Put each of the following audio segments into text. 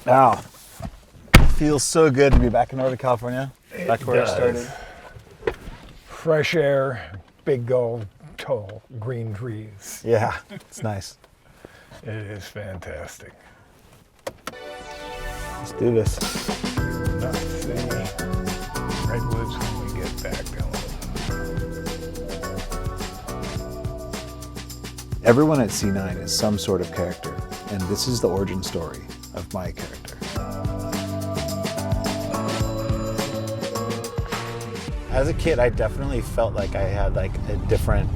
Wow. Feels so good to be back in Northern California. Back where I started. Fresh air, big gold, tall green trees. Yeah, it's nice. It is fantastic. Let's do this. Let's see. Redwoods when we get back going. Everyone at C9 is some sort of character, and this is the origin story of my character. As a kid, I definitely felt like I had like a different,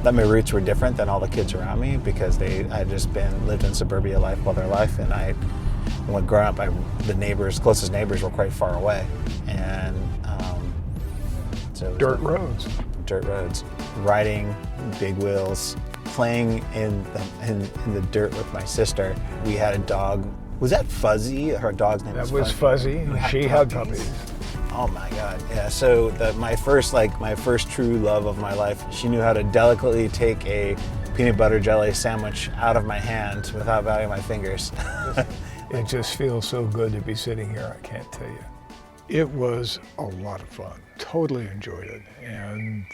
that my roots were different than all the kids around me because I'd just lived in suburbia life all their life, and when growing up, the closest neighbors were quite far away, and so Dirt roads, riding big wheels, playing in the dirt with my sister. We had a dog. Was that Fuzzy? Her dog's name was Fuzzy. That was Fuzzy. She had puppies. Oh my God, yeah. So my first true love of my life, she knew how to delicately take a peanut butter jelly sandwich out of my hand without biting my fingers. It just feels so good to be sitting here, I can't tell you. It was a lot of fun. Totally enjoyed it. And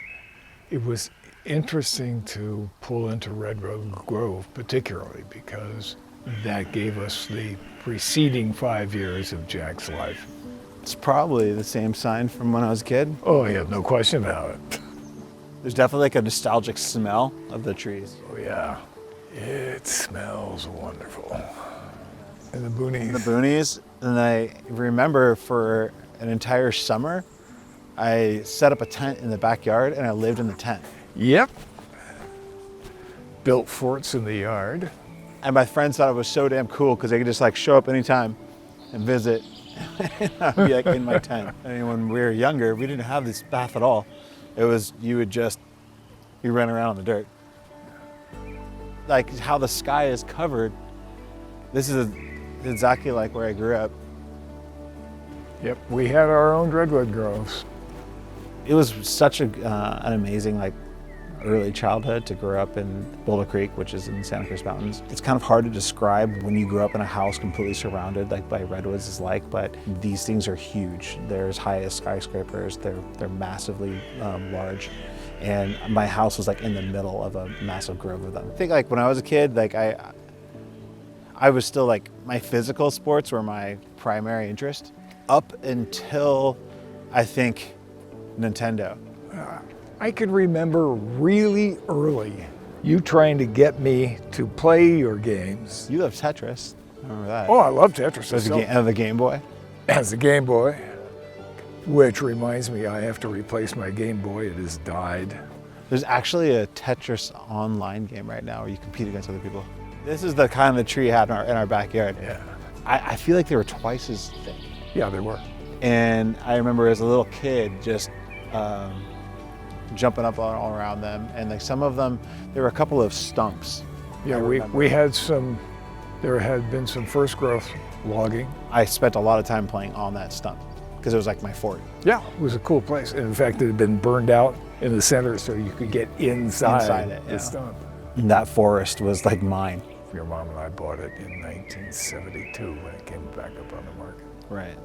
it was interesting to pull into Redwood Grove, particularly because that gave us the preceding 5 years of Jack's life. It's probably the same sign from when I was a kid. Oh yeah, no question about it. There's definitely like a nostalgic smell of the trees. Oh yeah, it smells wonderful. And the boonies. The boonies, and I remember for an entire summer, I set up a tent in the backyard and I lived in the tent. Yep. Built forts in the yard. And my friends thought it was so damn cool because they could just like show up anytime and visit. I'd be like in my tent. And when we were younger, we didn't have this bath at all. It was, you ran around in the dirt. Like how the sky is covered. This is exactly like where I grew up. Yep, we had our own redwood groves. It was such an amazing like early childhood to grow up in Boulder Creek, which is in Santa Cruz Mountains. It's kind of hard to describe when you grew up in a house completely surrounded like by redwoods is like, but these things are huge. They're as high as skyscrapers. They're massively large. And my house was like in the middle of a massive grove of them. I think like when I was a kid, like I was still like, my physical sports were my primary interest up until I think Nintendo. I can remember really early you trying to get me to play your games. You love Tetris. I remember that. Oh, I love Tetris. As the Game Boy? As a Game Boy. Which reminds me, I have to replace my Game Boy. It has died. There's actually a Tetris online game right now where you compete against other people. This is the kind of tree we had in our backyard. Yeah. I feel like they were twice as thick. Yeah, they were. And I remember as a little kid just jumping up all around them. And like some of them, there were a couple of stumps. Yeah, we had there had been some first growth logging. I spent a lot of time playing on that stump because it was like my fort. Yeah, it was a cool place. And in fact, it had been burned out in the center so you could get inside it, the stump. And that forest was like mine. Your mom and I bought it in 1972 when it came back up on the market. Right,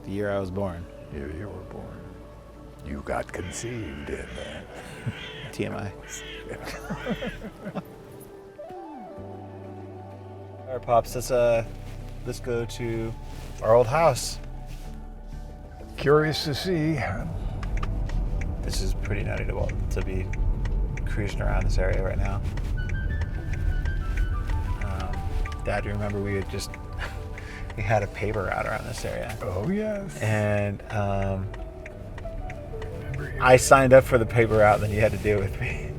the year I was born. You were born. You got conceived in that. TMI. All right, Pops, let's go to our old house. Curious to see. This is pretty nutty to be cruising around this area right now. Dad, you remember we had a paper route around this area. Oh yes. And I signed up for the paper route, then you had to do it with me.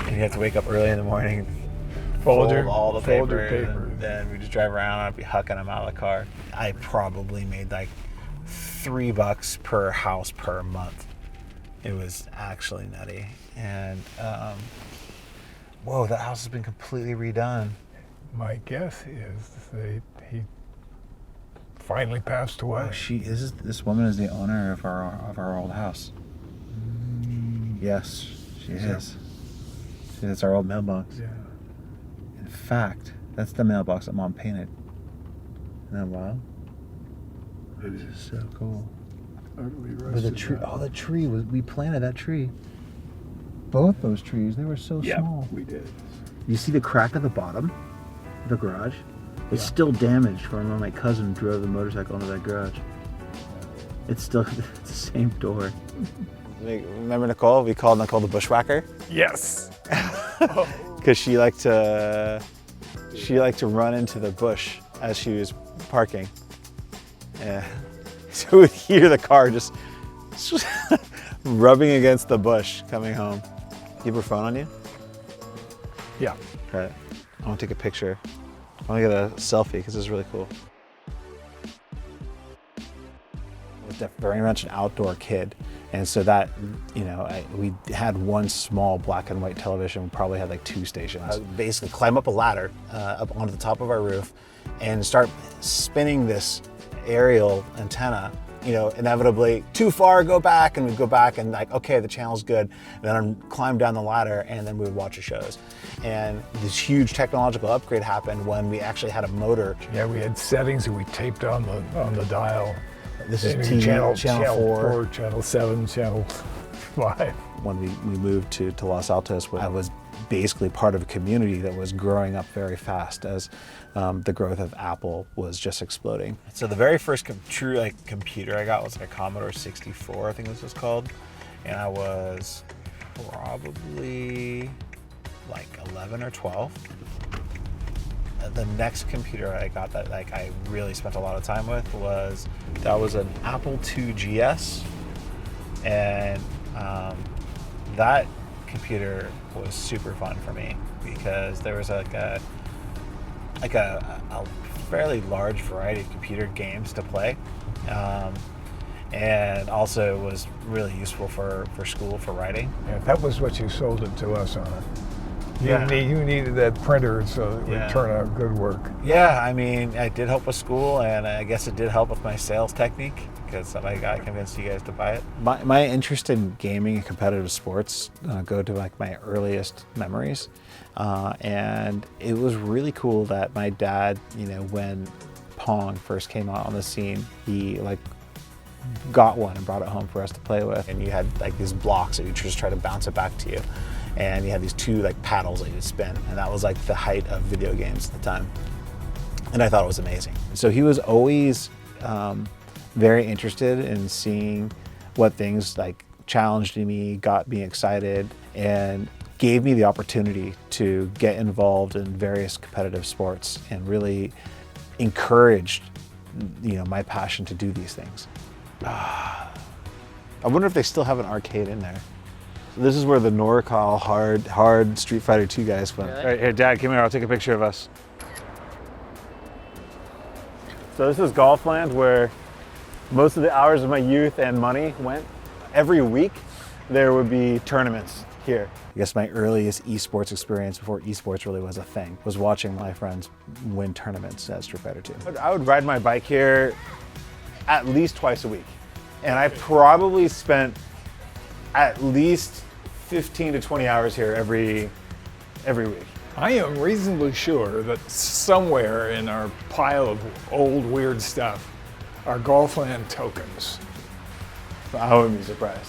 And you have to wake up early in the morning, fold all the papers, and then we just drive around and I'd be hucking them out of the car. I probably made like $3 per house per month. It was actually nutty. And whoa, that house has been completely redone. My guess is that he finally passed away. Oh, this woman is the owner of our old house. Yes, she is. That's our old mailbox. Yeah. In fact, that's the mailbox that Mom painted. Isn't that wild? This is so cool. Utterly But the rusted tree, out. oh, the tree was, we planted that tree. Both those trees, they were so Yeah, small. we did. You see the crack at the bottom of the garage? It's Yeah. still damaged from when my cousin drove the motorcycle into that garage. It's still it's the same door. Remember Nicole? We called Nicole the bushwhacker Yes. because she liked to run into the bush as she was parking. Yeah. So we'd hear the car just rubbing against the bush coming home. You have your phone on you? Yeah. Right. I want to take a picture. I want to get a selfie because this is really cool. I was very much an outdoor kid. And so that, you know, we had one small black and white television. We probably had like 2 stations. I would basically climb up a ladder up onto the top of our roof and start spinning this aerial antenna. You know, inevitably, too far, go back, and we'd go back and like, okay, the channel's good. And then I'd climb down the ladder and then we would watch the shows. And this huge technological upgrade happened when we actually had a motor. Yeah, we had settings that we taped on the dial. This is Maybe TV, channel 4. Channel 7, Channel 5. When we moved to Los Altos, I was basically part of a community that was growing up very fast as the growth of Apple was just exploding. So the very first true computer I got was like a Commodore 64, I think this was called. And I was probably like 11 or 12. The next computer I got that I really spent a lot of time with was an Apple II GS, and that computer was super fun for me because there was a fairly large variety of computer games to play, and also was really useful for school for writing. Yeah, that was what you sold it to us on. You needed that printer so it would turn out good work. Yeah, I mean, it did help with school, and I guess it did help with my sales technique because I convinced you guys to buy it. My interest in gaming and competitive sports go to like my earliest memories, and it was really cool that my dad, you know, when Pong first came out on the scene, he got one and brought it home for us to play with, and you had like these blocks that you just try to bounce it back to you. And you had these 2 paddles that you would spin, and that was like the height of video games at the time. And I thought it was amazing. So he was always very interested in seeing what things challenged me, got me excited, and gave me the opportunity to get involved in various competitive sports and really encouraged, you know, my passion to do these things. I wonder if they still have an arcade in there. This is where the NorCal hard Street Fighter 2 guys went. Really? All right, here, Dad, come here. I'll take a picture of us. So this is Golfland, where most of the hours of my youth and money went. Every week, there would be tournaments here. I guess my earliest esports experience before esports really was a thing was watching my friends win tournaments at Street Fighter 2. I would ride my bike here at least twice a week, and I probably spent at least 15 to 20 hours here every week. I am reasonably sure that somewhere in our pile of old weird stuff are Golfland tokens. I wouldn't be surprised.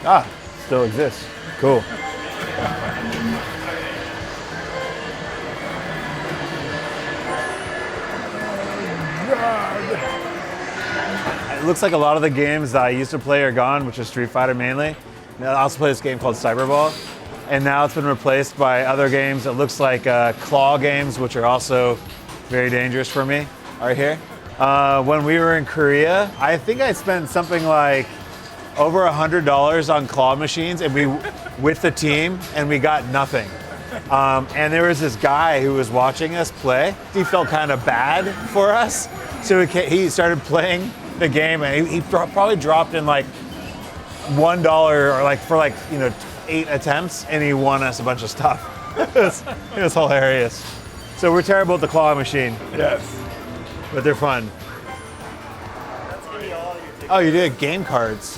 Ah, still exists. Cool. It looks like a lot of the games that I used to play are gone, which is Street Fighter mainly. I also play this game called Cyberball, and now it's been replaced by other games. It looks like claw games, which are also very dangerous for me. Right here. When we were in Korea, I think I spent something like over $100 on claw machines, and with the team, and we got nothing. And there was this guy who was watching us play. He felt kind of bad for us, so he started playing the game, and he probably dropped in like $1 or for 8 attempts, and he won us a bunch of stuff. It was hilarious. So we're terrible at the claw machine. Yes. But they're fun. Oh, you did game cards.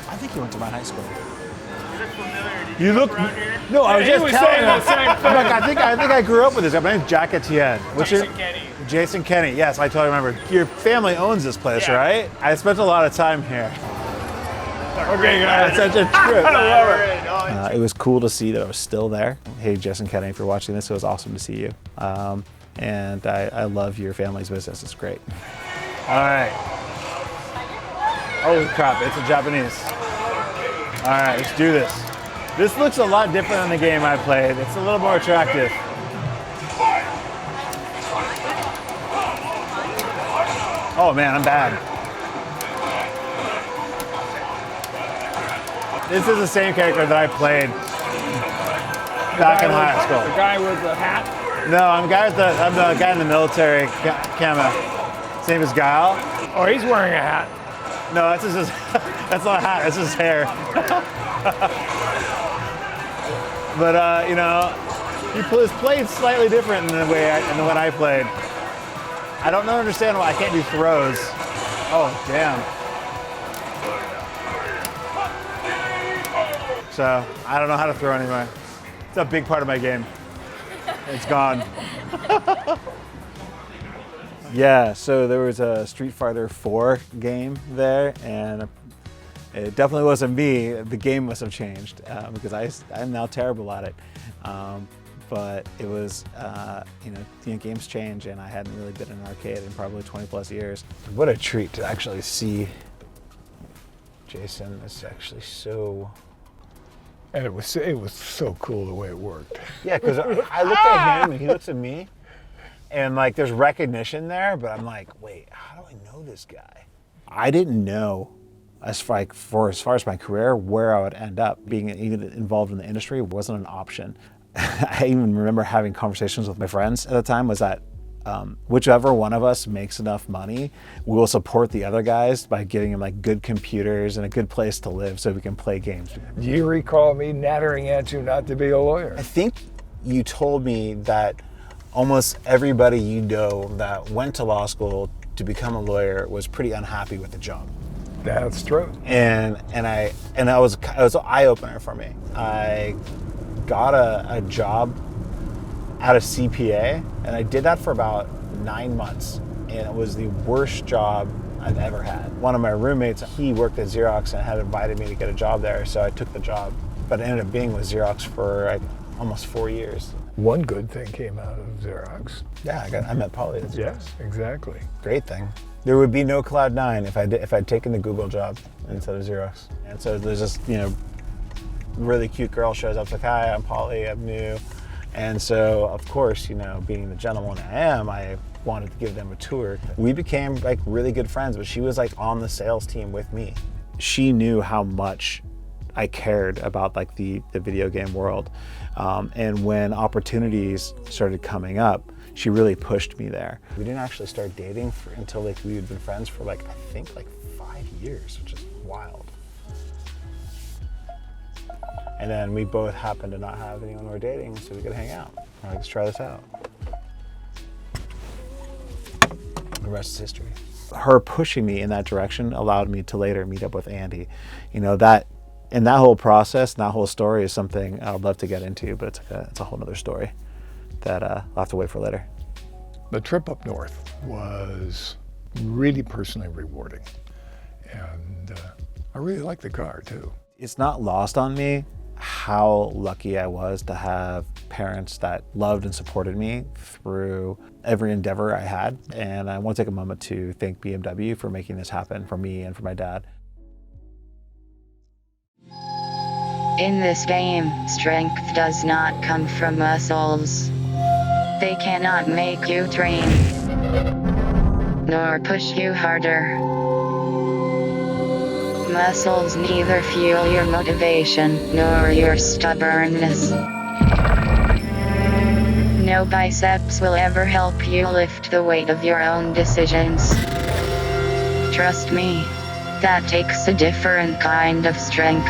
I think you went to my high school. it familiar? Did You look. around here? No, I was He just was telling saying him. the same thing. Look, I think I grew up with this guy. My name's Jack Etienne. What's your? Jason Kenny. Jason Kenny. Yes, I totally remember. Your family owns this place, Yeah. right? I spent a lot of time here. Okay, guys. It's such a trip. I love it. It was cool to see that I was still there. Hey, Jason Kenny, if you're watching this, it was awesome to see you. And I love your family's business. It's great. All right. Holy crap, it's a Japanese. All right, let's do this. This looks a lot different than the game I played. It's a little more attractive. Oh man, I'm bad. This is the same character that I played back in high school. The guy with the hat. No, I'm the guy in the military camo. His name is Guile. Oh, he's wearing a hat. No, that's just that's not a hat. That's his hair. But you know, he played slightly different than the way than when I played. I don't understand why I can't do throws. Oh damn. So I don't know how to throw anyway. It's a big part of my game. It's gone. Yeah, so there was a Street Fighter 4 game there, and it definitely wasn't me. The game must have changed because I'm now terrible at it. But it was, you know, games change, and I hadn't really been in an arcade in probably 20 plus years. What a treat to actually see Jason. It's actually so. And it was so cool the way it worked. Yeah, because I looked at him and he looks at me, and like there's recognition there, but I'm like, wait, how do I know this guy? I didn't know as far as my career where I would end up. Being even involved in the industry wasn't an option. I even remember having conversations with my friends at the time was that whichever one of us makes enough money, we will support the other guys by giving them like good computers and a good place to live so we can play games. Do you recall me nattering at you not to be a lawyer? I think you told me that almost everybody you know that went to law school to become a lawyer was pretty unhappy with the job. That's true. And it was an eye opener for me. I got a job at a CPA, and I did that for about 9 months, and it was the worst job I've ever had. One of my roommates, he worked at Xerox and had invited me to get a job there, so I took the job, but it ended up being with Xerox for like almost 4 years. One good thing came out of Xerox. Yeah, I met Polly at Xerox. Yes, exactly. Great thing. There would be no Cloud9 if I'd taken the Google job instead of Xerox. And so there's this, really cute girl shows up, like, hi, I'm Polly, I'm new. And so, of course, being the gentleman I am, I wanted to give them a tour. We became like really good friends, but she was like on the sales team with me. She knew how much I cared about like the video game world. And when opportunities started coming up, she really pushed me there. We didn't actually start dating until like we had been friends for like, I think like 5 years, which is wild. And then we both happened to not have anyone we were dating, so we could hang out. We're like, let's try this out. The rest is history. Her pushing me in that direction allowed me to later meet up with Andy. That whole process, and that whole story is something I'd love to get into, but it's a whole other story that I'll have to wait for later. The trip up north was really personally rewarding. And I really liked the car too. It's not lost on me how lucky I was to have parents that loved and supported me through every endeavor I had. And I want to take a moment to thank BMW for making this happen for me and for my dad. In this game, strength does not come from muscles. They cannot make you train, nor push you harder. Muscles neither fuel your motivation nor your stubbornness. No biceps will ever help you lift the weight of your own decisions. Trust me, that takes a different kind of strength.